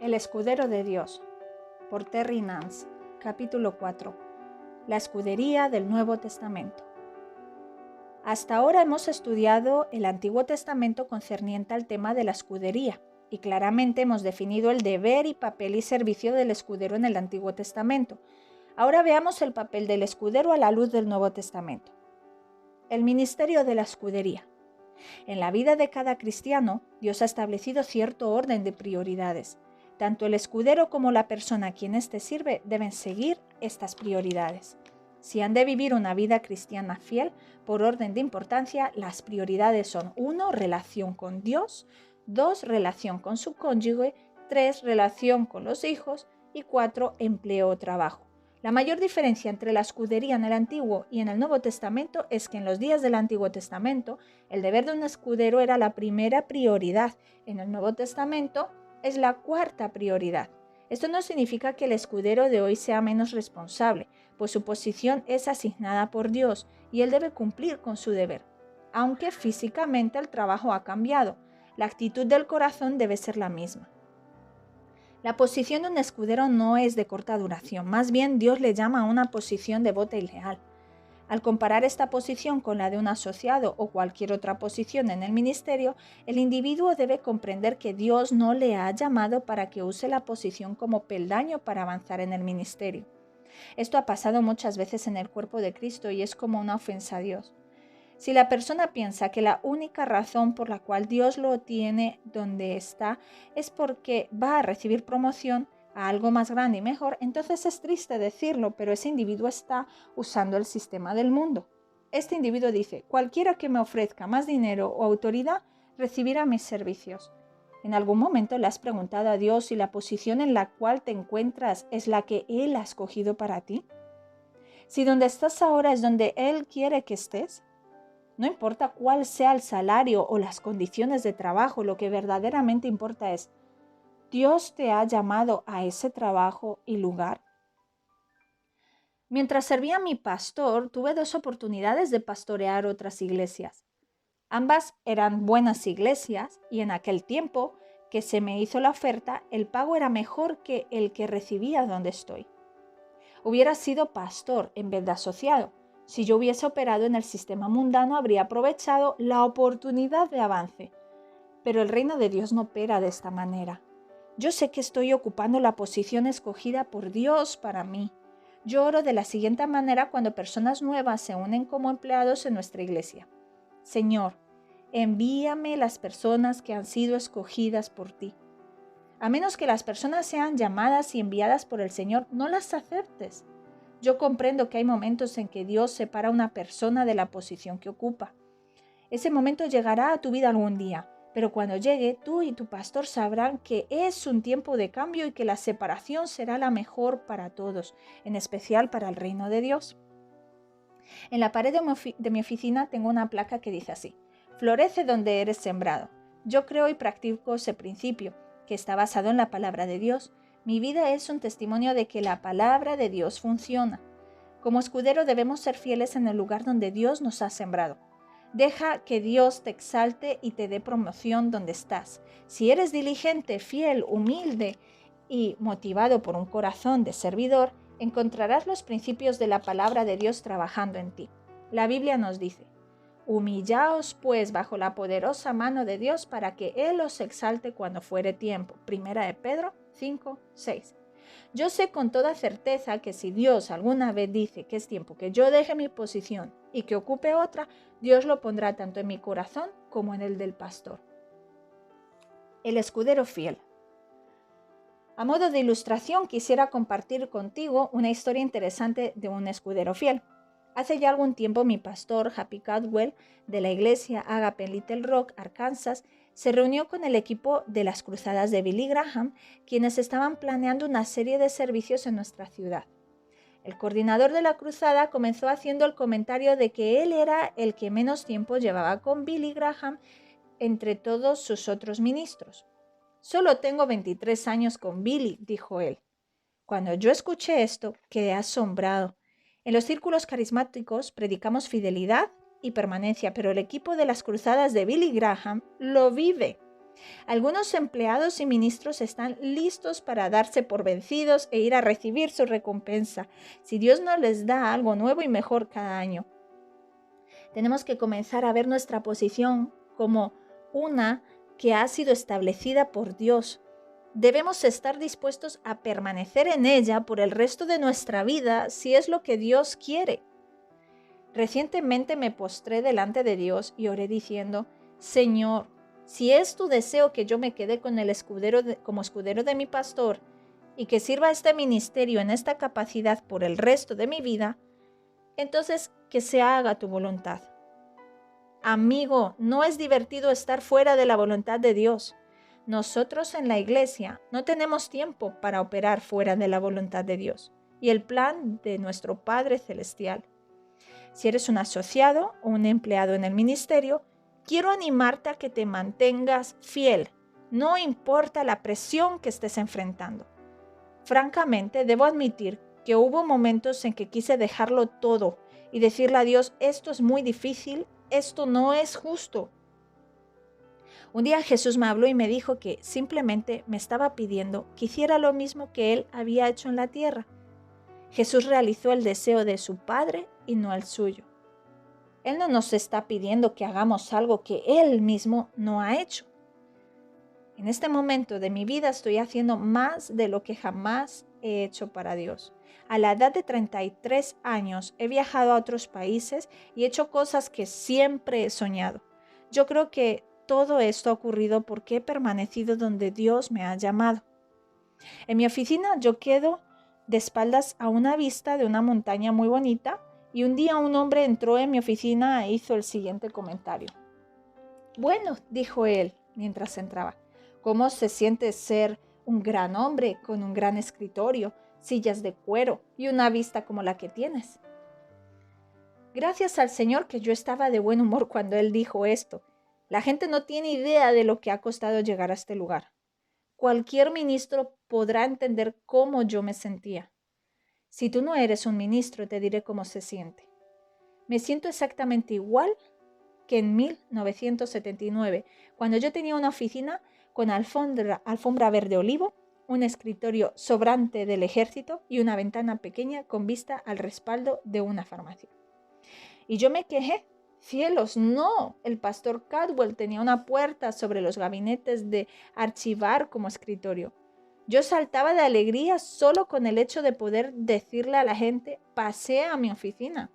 El escudero de Dios, por Terry Nance, capítulo 4. La escudería del Nuevo Testamento. Hasta ahora hemos estudiado el Antiguo Testamento concerniente al tema de la escudería, y claramente hemos definido el deber y papel y servicio del escudero en el Antiguo Testamento. Ahora veamos el papel del escudero a la luz del Nuevo Testamento. El ministerio de la escudería. En la vida de cada cristiano, Dios ha establecido cierto orden de prioridades. Tanto el escudero como la persona a quien éste sirve deben seguir estas prioridades. Si han de vivir una vida cristiana fiel, por orden de importancia, las prioridades son 1. Relación con Dios, 2. Relación con su cónyuge, 3. Relación con los hijos y 4. Empleo o trabajo. La mayor diferencia entre la escudería en el Antiguo y en el Nuevo Testamento es que en los días del Antiguo Testamento el deber de un escudero era la primera prioridad. En el Nuevo Testamento es la cuarta prioridad. Esto no significa que el escudero de hoy sea menos responsable, pues su posición es asignada por Dios y él debe cumplir con su deber. Aunque físicamente el trabajo ha cambiado, la actitud del corazón debe ser la misma. La posición de un escudero no es de corta duración, más bien Dios le llama a una posición devota y leal. Al comparar esta posición con la de un asociado o cualquier otra posición en el ministerio, el individuo debe comprender que Dios no le ha llamado para que use la posición como peldaño para avanzar en el ministerio. Esto ha pasado muchas veces en el cuerpo de Cristo y es como una ofensa a Dios. Si la persona piensa que la única razón por la cual Dios lo tiene donde está es porque va a recibir promoción a algo más grande y mejor, entonces es triste decirlo, pero ese individuo está usando el sistema del mundo. Este individuo dice, cualquiera que me ofrezca más dinero o autoridad recibirá mis servicios. ¿En algún momento le has preguntado a Dios si la posición en la cual te encuentras es la que Él ha escogido para ti? Si donde estás ahora es donde Él quiere que estés, no importa cuál sea el salario o las condiciones de trabajo, lo que verdaderamente importa es, ¿Dios te ha llamado a ese trabajo y lugar? Mientras servía a mi pastor, tuve 2 oportunidades de pastorear otras iglesias. Ambas eran buenas iglesias y en aquel tiempo que se me hizo la oferta, el pago era mejor que el que recibía donde estoy. Hubiera sido pastor en vez de asociado. Si yo hubiese operado en el sistema mundano, habría aprovechado la oportunidad de avance. Pero el reino de Dios no opera de esta manera. Yo sé que estoy ocupando la posición escogida por Dios para mí. Yo oro de la siguiente manera cuando personas nuevas se unen como empleados en nuestra iglesia. Señor, envíame las personas que han sido escogidas por ti. A menos que las personas sean llamadas y enviadas por el Señor, no las aceptes. Yo comprendo que hay momentos en que Dios separa a una persona de la posición que ocupa. Ese momento llegará a tu vida algún día, pero cuando llegue, tú y tu pastor sabrán que es un tiempo de cambio y que la separación será la mejor para todos, en especial para el reino de Dios. En la pared de mi oficina tengo una placa que dice así: florece donde eres sembrado. Yo creo y practico ese principio, que está basado en la palabra de Dios. Mi vida es un testimonio de que la palabra de Dios funciona. Como escudero debemos ser fieles en el lugar donde Dios nos ha sembrado. Deja que Dios te exalte y te dé promoción donde estás. Si eres diligente, fiel, humilde y motivado por un corazón de servidor, encontrarás los principios de la palabra de Dios trabajando en ti. La Biblia nos dice: humillaos pues bajo la poderosa mano de Dios para que Él os exalte cuando fuere tiempo. Primera de Pedro 5:6. Yo sé con toda certeza que si Dios alguna vez dice que es tiempo que yo deje mi posición y que ocupe otra, Dios lo pondrá tanto en mi corazón como en el del pastor. El escudero fiel. A modo de ilustración, quisiera compartir contigo una historia interesante de un escudero fiel. Hace ya algún tiempo mi pastor, Happy Caldwell, de la iglesia Agape en Little Rock, Arkansas, se reunió con el equipo de las cruzadas de Billy Graham, quienes estaban planeando una serie de servicios en nuestra ciudad. El coordinador de la cruzada comenzó haciendo el comentario de que él era el que menos tiempo llevaba con Billy Graham entre todos sus otros ministros. «Solo tengo 23 años con Billy», dijo él. Cuando yo escuché esto, quedé asombrado. En los círculos carismáticos predicamos fidelidad y permanencia, pero el equipo de las cruzadas de Billy Graham lo vive. Algunos empleados y ministros están listos para darse por vencidos e ir a recibir su recompensa, si Dios no les da algo nuevo y mejor cada año. Tenemos que comenzar a ver nuestra posición como una que ha sido establecida por Dios. Debemos estar dispuestos a permanecer en ella por el resto de nuestra vida si es lo que Dios quiere. Recientemente me postré delante de Dios y oré diciendo: Señor, si es tu deseo que yo me quede con como escudero de mi pastor y que sirva a este ministerio en esta capacidad por el resto de mi vida, entonces que se haga tu voluntad. Amigo, no es divertido estar fuera de la voluntad de Dios. Nosotros en la iglesia no tenemos tiempo para operar fuera de la voluntad de Dios y el plan de nuestro Padre Celestial. Si eres un asociado o un empleado en el ministerio, quiero animarte a que te mantengas fiel, no importa la presión que estés enfrentando. Francamente, debo admitir que hubo momentos en que quise dejarlo todo y decirle a Dios: esto es muy difícil, esto no es justo. Un día Jesús me habló y me dijo que simplemente me estaba pidiendo que hiciera lo mismo que Él había hecho en la tierra. Jesús realizó el deseo de su Padre y no el suyo. Él no nos está pidiendo que hagamos algo que Él mismo no ha hecho. En este momento de mi vida estoy haciendo más de lo que jamás he hecho para Dios. A la edad de 33 años he viajado a otros países y he hecho cosas que siempre he soñado. Yo creo que todo esto ha ocurrido porque he permanecido donde Dios me ha llamado. En mi oficina yo quedo de espaldas a una vista de una montaña muy bonita y un día un hombre entró en mi oficina e hizo el siguiente comentario. Bueno, dijo él mientras entraba, ¿cómo se siente ser un gran hombre con un gran escritorio, sillas de cuero y una vista como la que tienes? Gracias al Señor que yo estaba de buen humor cuando él dijo esto. La gente no tiene idea de lo que ha costado llegar a este lugar. Cualquier ministro podrá entender cómo yo me sentía. Si tú no eres un ministro, te diré cómo se siente. Me siento exactamente igual que en 1979, cuando yo tenía una oficina con alfombra verde olivo, un escritorio sobrante del ejército y una ventana pequeña con vista al respaldo de una farmacia. Y yo me quejé. Cielos, no. El pastor Cadwell tenía una puerta sobre los gabinetes de archivar como escritorio. Yo saltaba de alegría solo con el hecho de poder decirle a la gente: pasé a mi oficina.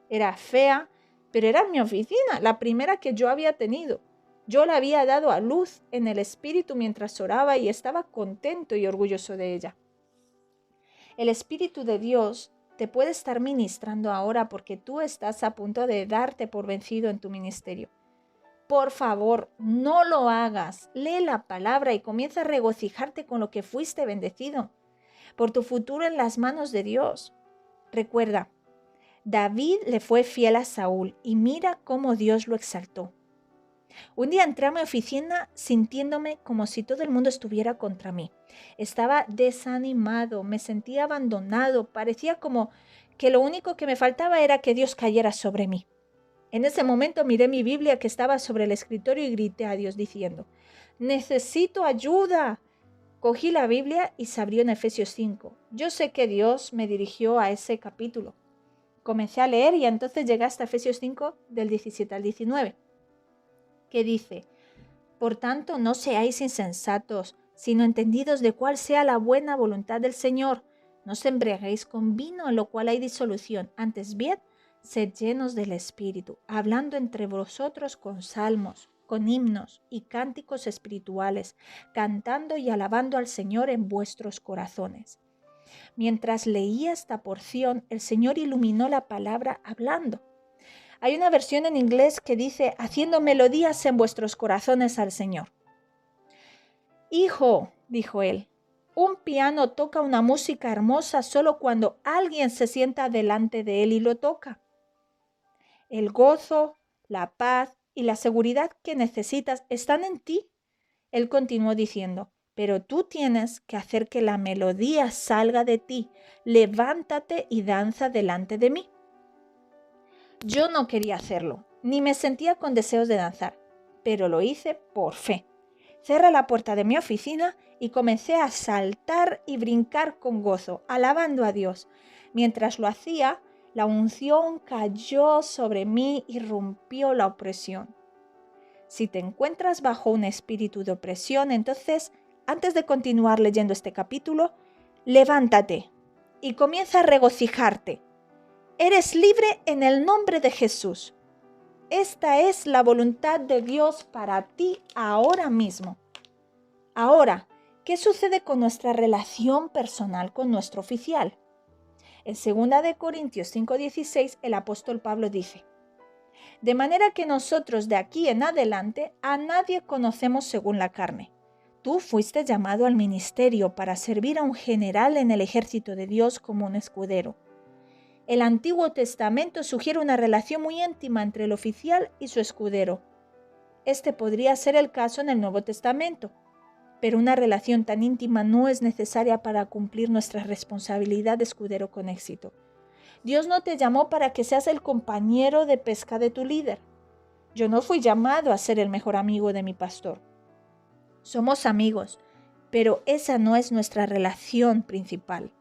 Era fea, pero era mi oficina, la primera que yo había tenido. Yo la había dado a luz en el espíritu mientras oraba y estaba contento y orgulloso de ella. El Espíritu de Dios te puede estar ministrando ahora porque tú estás a punto de darte por vencido en tu ministerio. Por favor, no lo hagas. Lee la palabra y comienza a regocijarte con lo que fuiste bendecido, por tu futuro en las manos de Dios. Recuerda, David le fue fiel a Saúl y mira cómo Dios lo exaltó. Un día entré a mi oficina sintiéndome como si todo el mundo estuviera contra mí. Estaba desanimado, me sentía abandonado, parecía como que lo único que me faltaba era que Dios cayera sobre mí. En ese momento miré mi Biblia que estaba sobre el escritorio y grité a Dios diciendo: ¡necesito ayuda! Cogí la Biblia y se abrió en Efesios 5. Yo sé que Dios me dirigió a ese capítulo. Comencé a leer y entonces llegué hasta Efesios 5 del 17 al 19. Que dice: por tanto, no seáis insensatos, sino entendidos de cuál sea la buena voluntad del Señor. No os embriaguéis con vino, en lo cual hay disolución. Antes bien, sed llenos del Espíritu, hablando entre vosotros con salmos, con himnos y cánticos espirituales, cantando y alabando al Señor en vuestros corazones. Mientras leía esta porción, el Señor iluminó la palabra hablando. Hay una versión en inglés que dice: haciendo melodías en vuestros corazones al Señor. Hijo, dijo él, un piano toca una música hermosa solo cuando alguien se sienta delante de él y lo toca. El gozo, la paz y la seguridad que necesitas están en ti. Él continuó diciendo: pero tú tienes que hacer que la melodía salga de ti. Levántate y danza delante de mí. Yo no quería hacerlo, ni me sentía con deseos de danzar, pero lo hice por fe. Cerré la puerta de mi oficina y comencé a saltar y brincar con gozo, alabando a Dios. Mientras lo hacía, la unción cayó sobre mí y rompió la opresión. Si te encuentras bajo un espíritu de opresión, entonces, antes de continuar leyendo este capítulo, levántate y comienza a regocijarte. Eres libre en el nombre de Jesús. Esta es la voluntad de Dios para ti ahora mismo. Ahora, ¿qué sucede con nuestra relación personal con nuestro oficial? En 2 Corintios 5:16, el apóstol Pablo dice: de manera que nosotros de aquí en adelante a nadie conocemos según la carne. Tú fuiste llamado al ministerio para servir a un general en el ejército de Dios como un escudero. El Antiguo Testamento sugiere una relación muy íntima entre el oficial y su escudero. Este podría ser el caso en el Nuevo Testamento, pero una relación tan íntima no es necesaria para cumplir nuestra responsabilidad de escudero con éxito. Dios no te llamó para que seas el compañero de pesca de tu líder. Yo no fui llamado a ser el mejor amigo de mi pastor. Somos amigos, pero esa no es nuestra relación principal.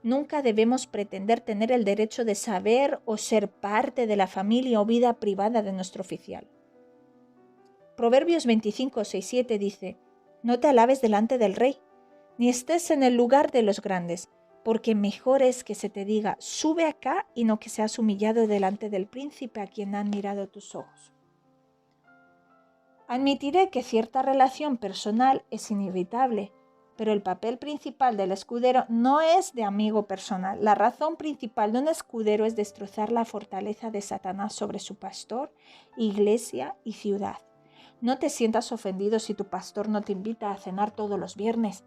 Nunca debemos pretender tener el derecho de saber o ser parte de la familia o vida privada de nuestro oficial. Proverbios 25:6-7 dice: no te alabes delante del rey, ni estés en el lugar de los grandes, porque mejor es que se te diga, sube acá, y no que seas humillado delante del príncipe a quien han mirado tus ojos. Admitiré que cierta relación personal es inevitable, pero el papel principal del escudero no es de amigo personal. La razón principal de un escudero es destrozar la fortaleza de Satanás sobre su pastor, iglesia y ciudad. No te sientas ofendido si tu pastor no te invita a cenar todos los viernes.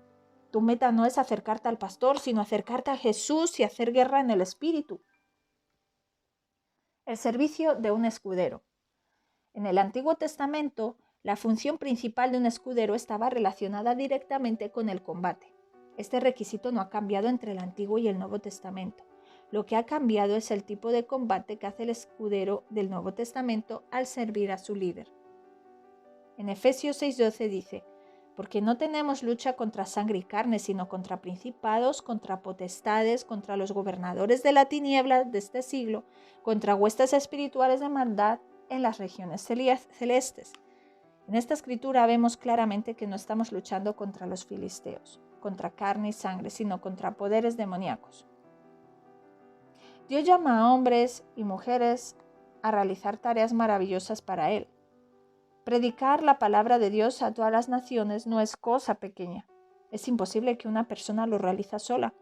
Tu meta no es acercarte al pastor, sino acercarte a Jesús y hacer guerra en el Espíritu. El servicio de un escudero. En el Antiguo Testamento, la función principal de un escudero estaba relacionada directamente con el combate. Este requisito no ha cambiado entre el Antiguo y el Nuevo Testamento. Lo que ha cambiado es el tipo de combate que hace el escudero del Nuevo Testamento al servir a su líder. En Efesios 6:12 dice: porque no tenemos lucha contra sangre y carne, sino contra principados, contra potestades, contra los gobernadores de la tiniebla de este siglo, contra huestes espirituales de maldad en las regiones celestes. En esta escritura vemos claramente que no estamos luchando contra los filisteos, contra carne y sangre, sino contra poderes demoníacos. Dios llama a hombres y mujeres a realizar tareas maravillosas para Él. Predicar la palabra de Dios a todas las naciones no es cosa pequeña. Es imposible que una persona lo realice sola.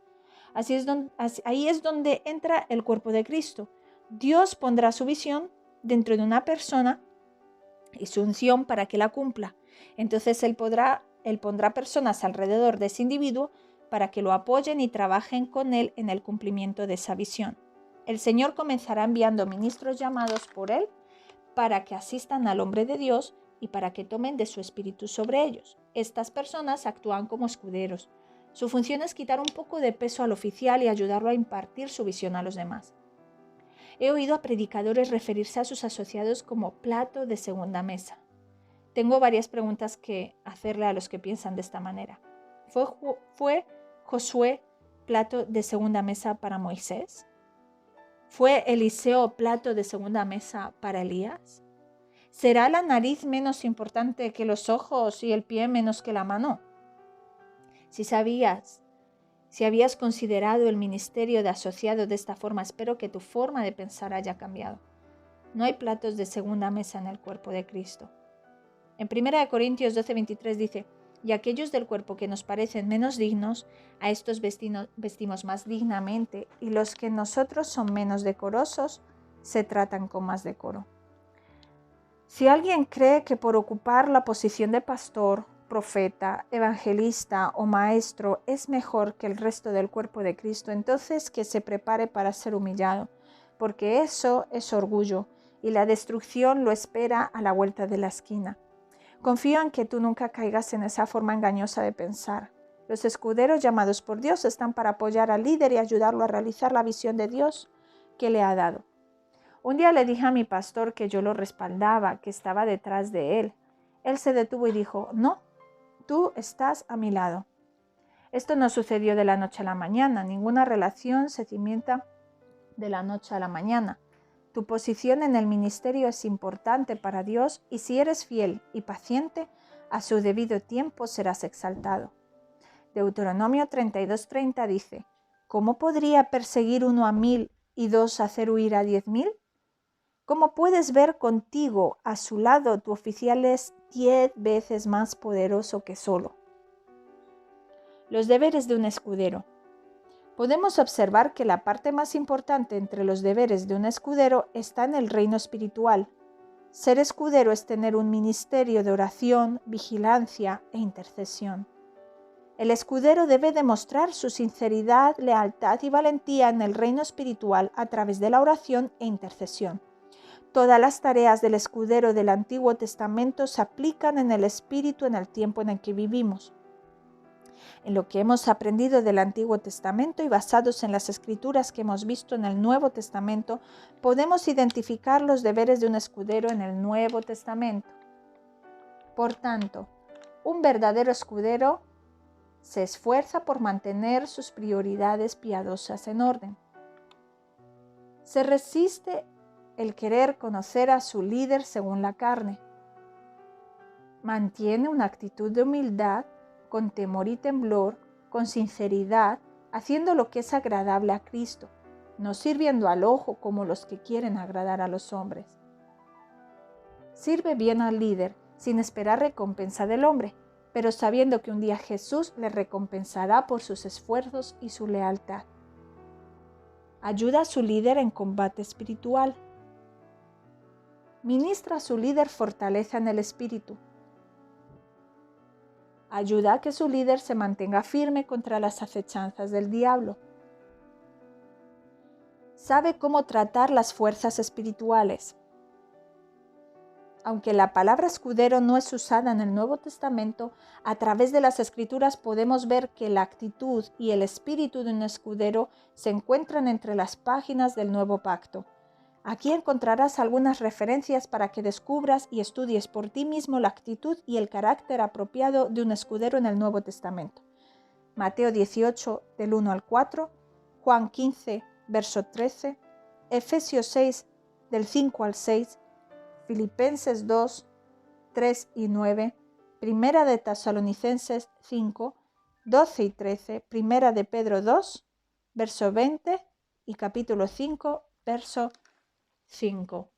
Ahí es donde entra el cuerpo de Cristo. Dios pondrá su visión dentro de una persona y su unción para que la cumpla. Entonces Él pondrá personas alrededor de ese individuo para que lo apoyen y trabajen con Él en el cumplimiento de esa visión. El Señor comenzará enviando ministros llamados por Él para que asistan al hombre de Dios y para que tomen de su espíritu sobre ellos. Estas personas actúan como escuderos. Su función es quitar un poco de peso al oficial y ayudarlo a impartir su visión a los demás. He oído a predicadores referirse a sus asociados como plato de segunda mesa. Tengo varias preguntas que hacerle a los que piensan de esta manera. ¿Fue Josué plato de segunda mesa para Moisés? ¿Fue Eliseo plato de segunda mesa para Elías? ¿Será la nariz menos importante que los ojos y el pie menos que la mano? Si habías considerado el ministerio de asociado de esta forma, espero que tu forma de pensar haya cambiado. No hay platos de segunda mesa en el cuerpo de Cristo. En 1 Corintios 12:23 dice: y aquellos del cuerpo que nos parecen menos dignos, a estos vestimos más dignamente, y los que en nosotros son menos decorosos, se tratan con más decoro. Si alguien cree que por ocupar la posición de pastor, profeta, evangelista o maestro es mejor que el resto del cuerpo de Cristo, entonces que se prepare para ser humillado, porque eso es orgullo y la destrucción lo espera a la vuelta de la esquina. Confío en que tú nunca caigas en esa forma engañosa de pensar. Los escuderos llamados por Dios están para apoyar al líder y ayudarlo a realizar la visión de Dios que le ha dado. Un día le dije a mi pastor que yo lo respaldaba, que estaba detrás de él. Él se detuvo y dijo: no, tú estás a mi lado. Esto no sucedió de la noche a la mañana, ninguna relación se cimienta de la noche a la mañana. Tu posición en el ministerio es importante para Dios y si eres fiel y paciente, a su debido tiempo serás exaltado. Deuteronomio 32:30 dice: ¿Cómo podría perseguir uno a 1000 y 2 hacer huir a 10.000? Como puedes ver, contigo a su lado tu oficial es 10 veces más poderoso que solo. Los deberes de un escudero. Podemos observar que la parte más importante entre los deberes de un escudero está en el reino espiritual. Ser escudero es tener un ministerio de oración, vigilancia e intercesión. El escudero debe demostrar su sinceridad, lealtad y valentía en el reino espiritual a través de la oración e intercesión. Todas las tareas del escudero del Antiguo Testamento se aplican en el Espíritu en el tiempo en el que vivimos. En lo que hemos aprendido del Antiguo Testamento y basados en las escrituras que hemos visto en el Nuevo Testamento, podemos identificar los deberes de un escudero en el Nuevo Testamento. Por tanto, un verdadero escudero se esfuerza por mantener sus prioridades piadosas en orden. Se resiste el querer conocer a su líder según la carne. Mantiene una actitud de humildad, con temor y temblor, con sinceridad, haciendo lo que es agradable a Cristo, no sirviendo al ojo como los que quieren agradar a los hombres. Sirve bien al líder sin esperar recompensa del hombre, pero sabiendo que un día Jesús le recompensará por sus esfuerzos y su lealtad. Ayuda a su líder en combate espiritual. Ministra a su líder fortaleza en el espíritu. Ayuda a que su líder se mantenga firme contra las acechanzas del diablo. Sabe cómo tratar las fuerzas espirituales. Aunque la palabra escudero no es usada en el Nuevo Testamento, a través de las Escrituras podemos ver que la actitud y el espíritu de un escudero se encuentran entre las páginas del Nuevo Pacto. Aquí encontrarás algunas referencias para que descubras y estudies por ti mismo la actitud y el carácter apropiado de un escudero en el Nuevo Testamento. Mateo 18, del 1 al 4, Juan 15, verso 13, Efesios 6, del 5 al 6, Filipenses 2, 3 y 9, Primera de Tesalonicenses 5, 12 y 13, Primera de Pedro 2, verso 20 y capítulo 5, verso 5.